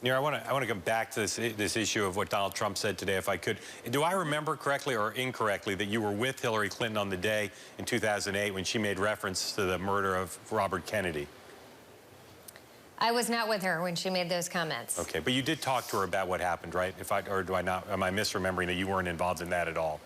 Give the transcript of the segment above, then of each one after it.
Nir, I want to come back to this issue of what Donald Trump said today, if I could. Do I remember correctly or incorrectly that you were with Hillary Clinton on the day in 2008 when she made reference to the murder of Robert Kennedy? I was not with her when she made those comments. Okay, but you did talk to her about what happened, right? Or do I not? Am I misremembering that you weren't involved in that at all?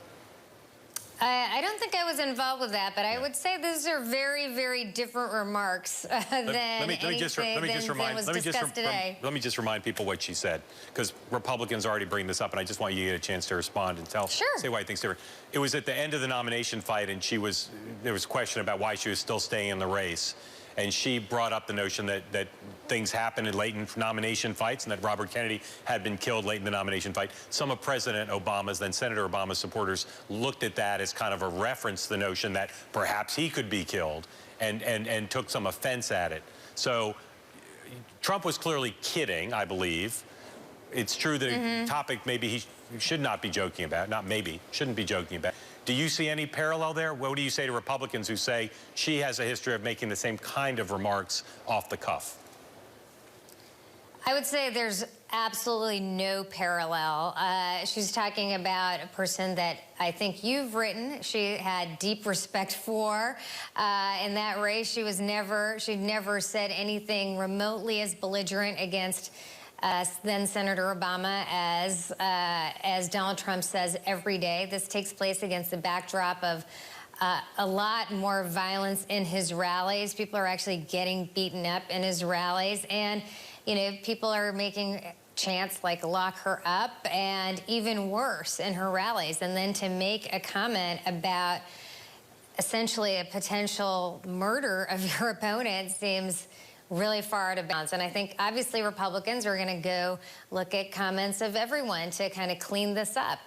I don't think I was involved with that, but I would say these are very, very different remarks than anything that was discussed today. Let me just remind people what she said, because Republicans already bring this up, and I just want you to get a chance to respond and say why you think it's different. It was at the end of the nomination fight, and there was a question about why she was still staying in the race. And she brought up the notion that things happen in late in nomination fights and that Robert Kennedy had been killed late in the nomination fight. Some of President Obama's, then Senator Obama's supporters looked at that as kind of a reference to the notion that perhaps he could be killed and took some offense at it. So Trump was clearly kidding, I believe. It's true that a topic maybe he should not be joking about, not maybe, shouldn't be joking about. Do you see any parallel there? What do you say to Republicans who say she has a history of making the same kind of remarks off the cuff? I would say there's absolutely no parallel. She's talking about a person that I think you've written she had deep respect for. In that race, she'd never said anything remotely as belligerent against then Senator Obama as Donald Trump says every day. This takes place against the backdrop of a lot more violence in his rallies. People are actually getting beaten up in his rallies. And, you know, people are making chants like lock her up and even worse in her rallies. And then to make a comment about essentially a potential murder of your opponent seems really far out of bounds. And I think obviously Republicans are going to go look at comments of everyone to kind of clean this up.